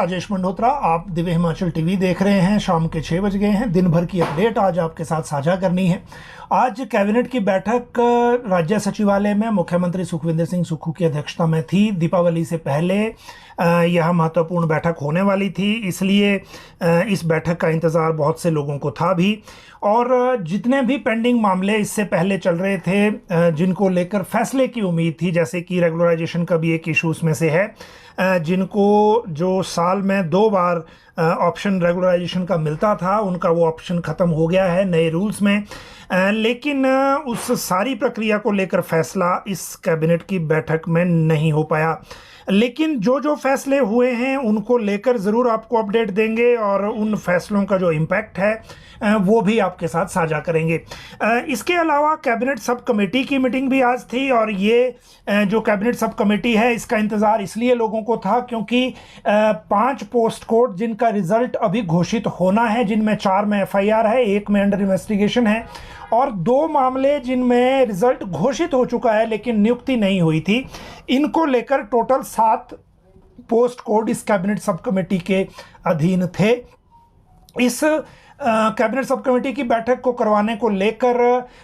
राजेश मंडोत्रा, आप दिव्य हिमाचल टीवी देख रहे हैं। शाम के 6 बज गए हैं। दिन भर की अपडेट आज आपके साथ साझा करनी है। आज कैबिनेट की बैठक राज्य सचिवालय में मुख्यमंत्री सुखविंदर सिंह सुक्खू की अध्यक्षता में थी। दीपावली से पहले यह महत्वपूर्ण बैठक होने वाली थी, इसलिए इस बैठक का इंतज़ार बहुत से लोगों को था भी। और जितने भी पेंडिंग मामले इससे पहले चल रहे थे, जिनको लेकर फैसले की उम्मीद थी, जैसे कि रेगुलराइजेशन का भी एक इशू उसमें से है, जिनको जो साल में 2 बार ऑप्शन रेगुलराइजेशन का मिलता था, उनका वो ऑप्शन ख़त्म हो गया है नए रूल्स में। लेकिन उस सारी प्रक्रिया को लेकर फैसला इस कैबिनेट की बैठक में नहीं हो पाया। लेकिन जो फैसले हुए हैं उनको लेकर ज़रूर आपको अपडेट देंगे और उन फैसलों का जो इम्पैक्ट है वो भी आपके साथ साझा करेंगे। इसके अलावा कैबिनेट सब कमेटी की मीटिंग भी आज थी, और ये जो कैबिनेट सब कमेटी है इसका इंतज़ार इसलिए लोगों को था क्योंकि 5 पोस्ट कोड जिनका रिज़ल्ट अभी घोषित होना है, जिनमें 4 में FIR है, 1 में अंडर इन्वेस्टिगेशन है, और 2 मामले जिनमें रिजल्ट घोषित हो चुका है लेकिन नियुक्ति नहीं हुई थी, इनको लेकर टोटल 7 पोस्ट कोड इस कैबिनेट सब कमेटी के अधीन थे। इस कैबिनेट सब कमेटी की बैठक को करवाने को लेकर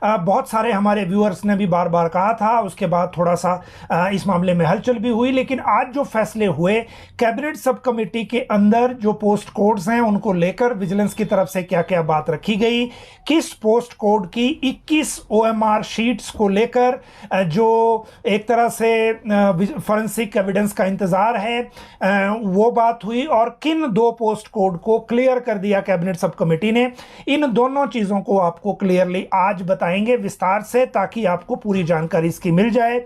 बहुत सारे हमारे व्यूअर्स ने भी बार बार कहा था। उसके बाद थोड़ा सा इस मामले में हलचल भी हुई, लेकिन आज जो फैसले हुए कैबिनेट सब कमेटी के अंदर, जो पोस्ट कोड्स हैं उनको लेकर विजिलेंस की तरफ से क्या क्या बात रखी गई, किस पोस्ट कोड की 21 OMR शीट्स को लेकर जो एक तरह से फॉरेंसिक एविडेंस का इंतज़ार है, वो बात हुई, और किन 2 पोस्ट कोड को क्लियर कर दिया कैबिनेट सब कमेटी ने। इन दोनों चीजों को आपको क्लियरली आज बताएंगे विस्तार से, ताकि आपको पूरी जानकारी इसकी मिल जाए।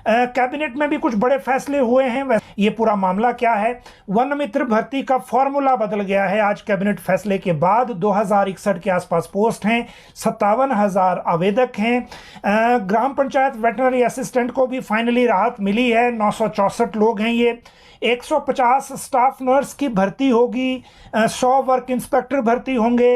कैबिनेट में भी कुछ बड़े फैसले हुए हैं। ये पूरा मामला क्या है? वन मित्र भर्ती का फॉर्मूला बदल गया है आज कैबिनेट फैसले के बाद। 2061 के आसपास पोस्ट हैं, 57,000 आवेदक हैं। ग्राम पंचायत वेटनरी असिस्टेंट को भी फाइनली राहत मिली है, 964 लोग हैं ये। 150 स्टाफ नर्स की भर्ती होगी, 100 वर्क इंस्पेक्टर भर्ती होंगे।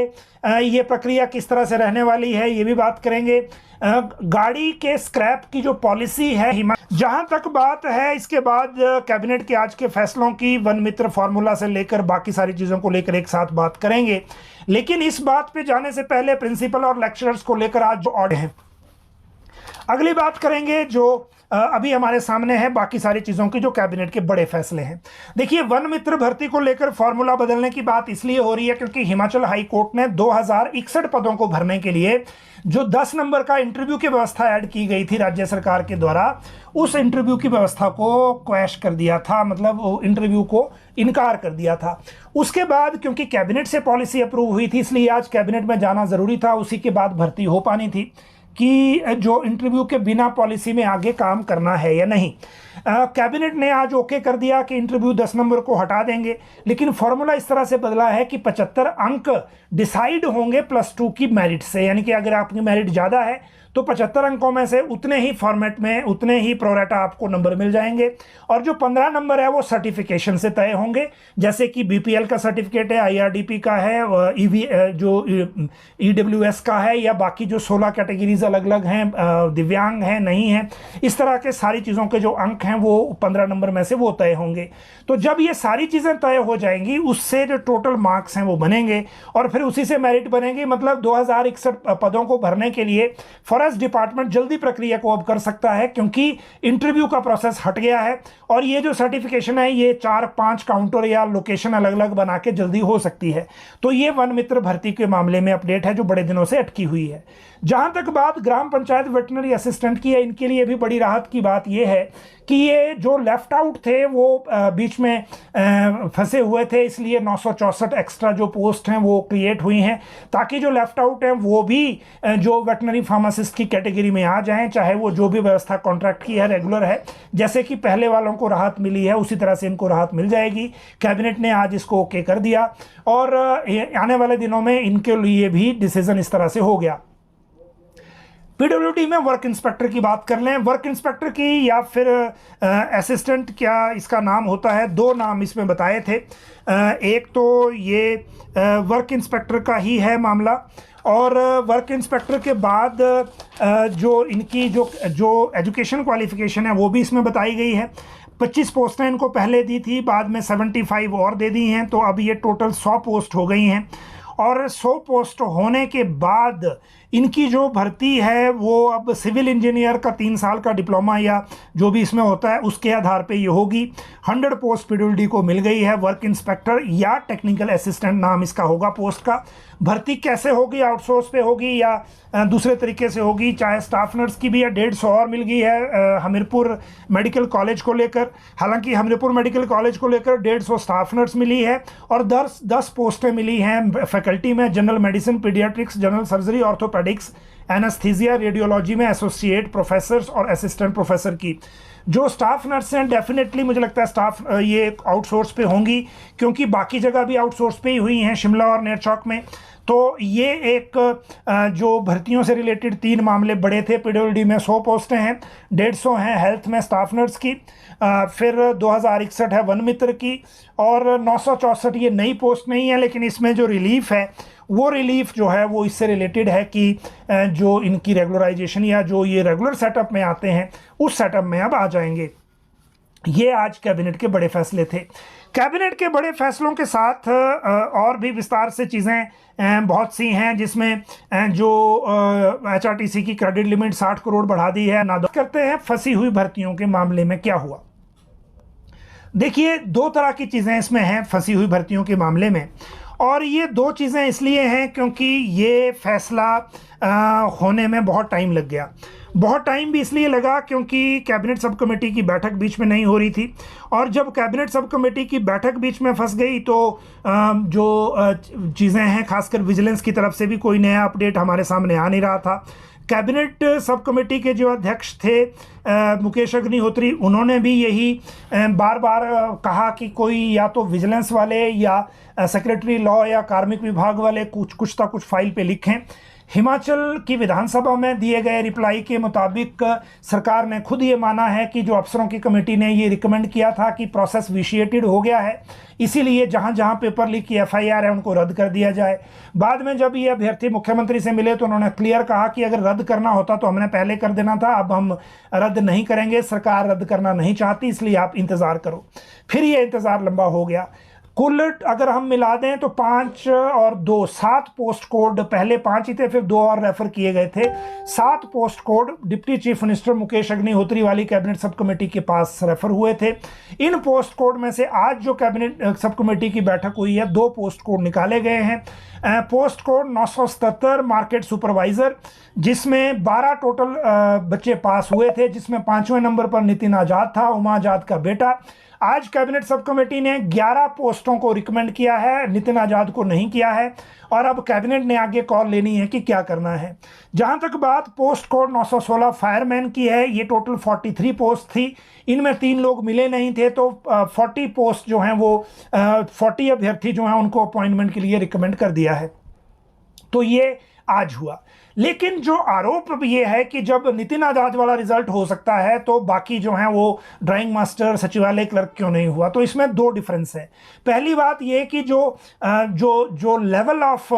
ये प्रक्रिया किस तरह से रहने वाली है ये भी बात करेंगे। गाड़ी के स्क्रैप की जो पॉलिसी है, जहां तक बात है, इसके बाद कैबिनेट के आज के फैसलों की वन मित्र फार्मूला से लेकर बाकी सारी चीज़ों को लेकर एक साथ बात करेंगे। लेकिन इस बात पे जाने से पहले प्रिंसिपल और लेक्चरर्स को लेकर आज जो ऑर्डर है, अगली बात करेंगे जो अभी हमारे सामने है बाकी सारी चीज़ों की जो कैबिनेट के बड़े फैसले हैं। देखिए, वन मित्र भर्ती को लेकर फॉर्मूला बदलने की बात इसलिए हो रही है क्योंकि हिमाचल हाई कोर्ट ने 2061 पदों को भरने के लिए जो 10 नंबर का इंटरव्यू की व्यवस्था ऐड की गई थी राज्य सरकार के द्वारा, उस इंटरव्यू की व्यवस्था को क्वैश कर दिया था, मतलब इंटरव्यू को इनकार कर दिया था। उसके बाद क्योंकि कैबिनेट से पॉलिसी अप्रूव हुई थी, इसलिए आज कैबिनेट में जाना ज़रूरी था। उसी के बाद भर्ती हो पानी थी कि जो इंटरव्यू के बिना पॉलिसी में आगे काम करना है या नहीं। कैबिनेट ने आज ओके कर दिया कि इंटरव्यू 10 नंबर को हटा देंगे, लेकिन फॉर्मूला इस तरह से बदला है कि 75 अंक डिसाइड होंगे +2 की मेरिट से। यानी कि अगर आपकी मेरिट ज़्यादा है तो 75 अंकों में से उतने ही फॉर्मेट में, उतने ही प्रोरेटा आपको नंबर मिल जाएंगे, और जो 15 नंबर है वो सर्टिफिकेशन से तय होंगे। जैसे कि BPL का सर्टिफिकेट है, IRDP का है, जो EWS का है, या बाकी जो 16 कैटेगरीज अलग अलग हैं, दिव्यांग हैं नहीं हैं, इस तरह के सारी चीज़ों के जो अंक हैं वो 15 नंबर में से वो तय होंगे। तो जब ये सारी चीज़ें तय हो जाएंगी, उससे जो टोटल मार्क्स हैं वो बनेंगे, और फिर उसी से मेरिट बनेगी। मतलब 2061 पदों को भरने के लिए फॉरेस्ट डिपार्टमेंट जल्दी प्रक्रिया को अब कर सकता है, क्योंकि इंटरव्यू का प्रोसेस हट गया है, और ये जो सर्टिफिकेशन है ये 4-5 काउंटर या लोकेशन अलग अलग बना के जल्दी हो सकती है। तो ये वन मित्र भर्ती के मामले में अपडेट है जो बड़े दिनों से अटकी हुई है। जहां तक बात ग्राम पंचायत वेटनरी असिस्टेंट की है, इनके लिए भी बड़ी राहत की बात यह है कि ये जो लेफ्ट आउट थे वो बीच में फंसे हुए थे, इसलिए 964 एक्स्ट्रा जो पोस्ट हैं वो क्रिएट हुई हैं, ताकि जो लेफ्ट आउट हैं वो भी जो वेटनरी फार्मासिस्ट की कैटेगरी में आ जाएं, चाहे वो जो भी व्यवस्था कॉन्ट्रैक्ट की है रेगुलर है। जैसे कि पहले वालों को राहत मिली है उसी तरह से इनको राहत मिल जाएगी। कैबिनेट ने आज इसको ओके कर दिया, और आने वाले दिनों में इनके लिए भी डिसीजन इस तरह से हो गया। PWD में वर्क इंस्पेक्टर की बात कर लें। वर्क इंस्पेक्टर की या फिर असिस्टेंट, क्या इसका नाम होता है, 2 नाम इसमें बताए थे। एक तो ये वर्क इंस्पेक्टर का ही है मामला, और वर्क इंस्पेक्टर के बाद जो इनकी जो एजुकेशन क्वालिफिकेशन है वो भी इसमें बताई गई है। 25 पोस्टें इनको पहले दी थी, बाद में 75 और दे दी हैं, तो अब ये टोटल 100 पोस्ट हो गई हैं। और 100 पोस्ट होने के बाद इनकी जो भर्ती है वो अब सिविल इंजीनियर का 3 साल का डिप्लोमा या जो भी इसमें होता है उसके आधार पे ये होगी। 100 पोस्ट पीडब्ल्यूडी को मिल गई है, वर्क इंस्पेक्टर या टेक्निकल असिस्टेंट नाम इसका होगा पोस्ट का। भर्ती कैसे होगी, आउटसोर्स पे होगी या दूसरे तरीके से होगी, चाहे स्टाफ नर्स की भी या 150 और मिल गई है हमीरपुर मेडिकल कॉलेज को लेकर। हालांकि हमीरपुर मेडिकल कॉलेज को लेकर 150 स्टाफ नर्स मिली है और 10 पोस्टें मिली हैं फैकल्टी में, general medicine, paediatrics, general surgery, orthopaedics, anaesthesia, radiology में एसोसिएट प्रोफेसर्स और असिस्टेंट प्रोफेसर की। जो स्टाफ नर्स हैं डेफिनेटली मुझे लगता है स्टाफ ये आउटसोर्स पे होंगी, क्योंकि बाकी जगह भी आउटसोर्स पे ही हुई हैं, शिमला और नेरचौक में। तो ये एक जो भर्तियों से रिलेटेड 3 मामले बड़े थे। पीडब्ल्यूडी में 100 पोस्टें हैं, 150 हैं हेल्थ में स्टाफ नर्स की, फिर 2061 है वन मित्र की, और 964 ये नई पोस्ट नहीं है, लेकिन इसमें जो रिलीफ है वो रिलीफ जो है वो इससे रिलेटेड है कि जो इनकी रेगुलराइजेशन या जो ये रेगुलर सेटअप में आते हैं उस सेटअप में अब आ जाएंगे। ये आज कैबिनेट के बड़े फैसले थे। कैबिनेट के बड़े फैसलों के साथ और भी विस्तार से चीज़ें बहुत सी हैं, जिसमें जो HRTC की क्रेडिट लिमिट 60 करोड़ बढ़ा दी है। नादौर करते हैं फंसी हुई भर्तियों के मामले में क्या हुआ। देखिए 2 तरह की चीज़ें इसमें हैं फंसी हुई भर्तियों के मामले में, और ये 2 चीज़ें इसलिए हैं क्योंकि ये फैसला होने में बहुत टाइम लग गया। बहुत टाइम भी इसलिए लगा क्योंकि कैबिनेट सब कमेटी की बैठक बीच में नहीं हो रही थी, और जब कैबिनेट सब कमेटी की बैठक बीच में फंस गई तो जो चीज़ें हैं खासकर विजिलेंस की तरफ से भी कोई नया अपडेट हमारे सामने आ नहीं रहा था। कैबिनेट सब कमेटी के जो अध्यक्ष थे मुकेश अग्निहोत्री, उन्होंने भी यही बार बार कहा कि कोई या तो विजिलेंस वाले या सेक्रेटरी लॉ या कार्मिक विभाग वाले कुछ ना कुछ फाइल पे लिखें। हिमाचल की विधानसभा में दिए गए रिप्लाई के मुताबिक सरकार ने खुद ये माना है कि जो अफसरों की कमेटी ने ये रिकमेंड किया था कि प्रोसेस विशिएटेड हो गया है, इसीलिए जहां जहां पेपर लीक की FIR है उनको रद्द कर दिया जाए। बाद में जब ये अभ्यर्थी मुख्यमंत्री से मिले तो उन्होंने क्लियर कहा कि अगर रद्द करना होता तो हमने पहले कर देना था, अब हम रद्द नहीं करेंगे, सरकार रद्द करना नहीं चाहती, इसलिए आप इंतज़ार करो। फिर ये इंतज़ार लंबा हो गया। कुल अगर हम मिला दें तो 5 और 2 7 पोस्ट कोड, पहले 5 ही थे फिर 2 और रेफर किए गए थे। 7 post code deputy chief minister Mukesh Agnihotri वाली कैबिनेट सब कमेटी के पास रेफर हुए थे। इन पोस्ट कोड में से आज जो कैबिनेट सब कमेटी की बैठक हुई है 2 पोस्ट कोड निकाले गए हैं। पोस्ट कोड 977 मार्केट सुपरवाइजर, जिसमें 12 टोटल बच्चे पास हुए थे, जिसमें 5वें नंबर पर नितिन आजाद था, उमा आजाद का बेटा। आज कैबिनेट सब कमेटी ने 11 पोस्टों को रिकमेंड किया है, नितिन आजाद को नहीं किया है, और अब कैबिनेट ने आगे कॉल लेनी है कि क्या करना है। जहां तक बात पोस्ट कोड 916 फायरमैन की है, ये टोटल 43 पोस्ट थी, इनमें 3 लोग मिले नहीं थे, तो 40 पोस्ट जो हैं वो 40 अभ्यर्थी जो हैं उनको अपॉइंटमेंट के लिए रिकमेंड कर दिया है। तो ये आज हुआ। लेकिन जो आरोप अब ये है कि जब नितिन आजाद वाला रिजल्ट हो सकता है तो बाकी जो हैं वो ड्राइंग मास्टर, सचिवालय क्लर्क क्यों नहीं हुआ, तो इसमें 2 डिफरेंस है। पहली बात ये कि जो लेवल ऑफ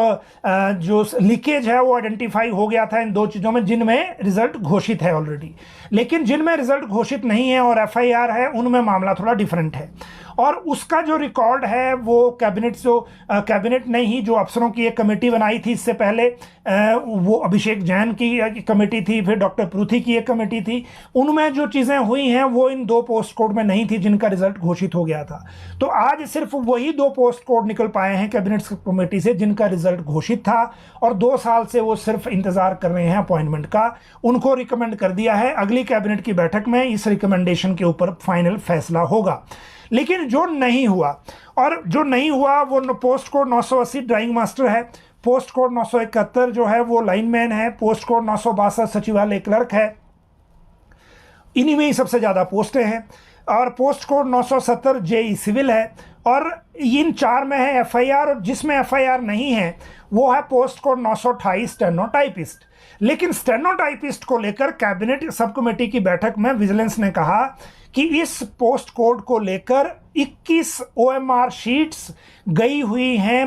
जो लीकेज है वो आइडेंटिफाई हो गया था इन 2 चीज़ों में, जिनमें रिजल्ट घोषित है ऑलरेडी, लेकिन जिनमें रिजल्ट घोषित नहीं है और FIR है उनमें मामला थोड़ा डिफरेंट है। और उसका जो रिकॉर्ड है वो कैबिनेट ने ही जो अफसरों की एक कमेटी बनाई थी इससे पहले, वो अभिषेक जैन की कमेटी थी, फिर डॉक्टर पृथ्वी की एक कमेटी थी, उनमें जो चीज़ें हुई हैं वो इन 2 पोस्ट कोड में नहीं थी जिनका रिजल्ट घोषित हो गया था। तो आज सिर्फ वही 2 पोस्ट कोड निकल पाए हैं कैबिनेट कमेटी से जिनका रिजल्ट घोषित था, और 2 साल से वो सिर्फ इंतजार कर रहे हैं अपॉइंटमेंट का। उनको रिकमेंड कर दिया है, अगली कैबिनेट की बैठक में इस रिकमेंडेशन के ऊपर फाइनल फैसला होगा। लेकिन जो नहीं हुआ, और जो नहीं हुआ वो पोस्ट कोड 980 ड्राइंग मास्टर है, पोस्ट कोड 971 जो है वो लाइनमैन है, पोस्ट कोड 962 सचिवालय क्लर्क है, इन्हीं में ही सबसे ज़्यादा पोस्टें हैं, और पोस्ट कोड 970 JE सिविल है, और इन 4 में है FIR, और जिसमें FIR नहीं है वो है पोस्ट कोड 928 स्टेनो टाइपिस्ट। लेकिन स्टेनो टाइपिस्ट को लेकर कैबिनेट सब कमेटी की बैठक में विजिलेंस ने कहा कि इस पोस्ट कोड को लेकर 21 OMR शीट्स गई हुई हैं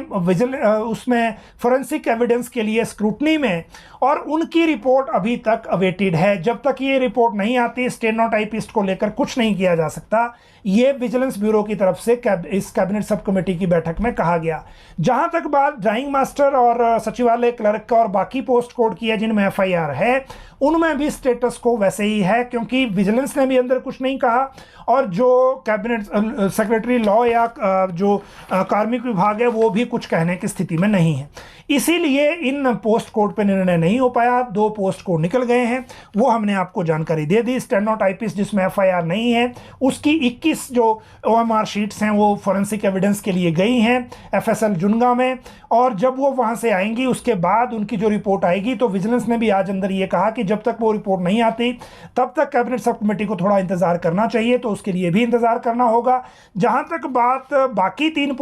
उसमें फोरेंसिक एविडेंस के लिए स्क्रूटनी में, और उनकी रिपोर्ट अभी तक अवेटेड है। जब तक ये रिपोर्ट नहीं आती स्टेनोटाइपिस्ट को लेकर कुछ नहीं किया जा सकता। ये विजिलेंस ब्यूरो की तरफ से इस कैबिनेट सब कमेटी की बैठक में कहा गया। जहां तक बात ड्राइंग मास्टर और सचिवालय क्लर्क का और बाकी पोस्ट कोड की है जिनमें FIR है, उनमें भी स्टेटस को वैसे ही है, क्योंकि विजिलेंस ने भी अंदर कुछ नहीं कहा और जो कैबिनेट सेक्रेटरी लॉ या जो कार्मिक विभाग है वो भी कुछ कहने की स्थिति में नहीं है। इसीलिए इन पोस्ट कोड पे निर्णय नहीं हो पाया। 2 पोस्ट कोड निकल गए हैं, वो हमने आपको जानकारी दे दी। स्टेनोटाइपिस्ट जिसमें FIR नहीं है उसकी 21 जो OMR शीट्स हैं वो फोरेंसिक एविडेंस के लिए गई हैं FSL जुनगा में, और जब वो वहाँ से आएंगी उसके बाद उनकी जो रिपोर्ट आएगी, तो विजिलेंस ने भी आज अंदर ये कहा कि जब तक वो रिपोर्ट नहीं आती तब तक कैबिनेट सब कमेटी को थोड़ा इंतजार करना चाहिए, तो उसके लिए भी इंतजार करना होगा। जहां तक बात बाकी 4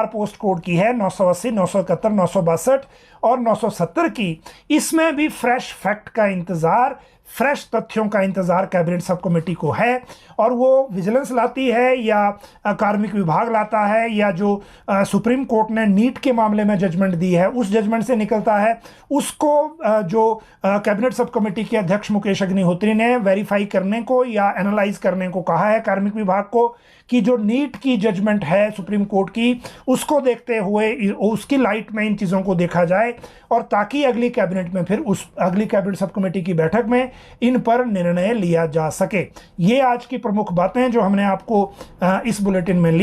पोस्ट कोड की है, 980, 971, 962 और 970 की, इसमें भी फ्रेश फैक्ट का इंतजार, फ्रेश तथ्यों का इंतजार कैबिनेट सब कमेटी को है, और वो विजिलेंस लाती है या कार्मिक विभाग लाता है या जो सुप्रीम कोर्ट ने नीट के मामले में जजमेंट दी है उस जजमेंट से निकलता है, उसको जो कैबिनेट सब कमेटी के अध्यक्ष मुकेश अग्निहोत्री ने वेरीफाई करने को या एनालाइज करने को कहा है कार्मिक विभाग को, कि जो नीट की जजमेंट है सुप्रीम कोर्ट की उसको देखते हुए उसकी लाइट में इन चीज़ों को देखा जाए, और ताकि अगली कैबिनेट में फिर उस अगली कैबिनेट सब कमेटी की बैठक में इन पर निर्णय लिया जा सके। ये आज की प्रमुख बातें जो हमने आपको इस बुलेटिन में ली।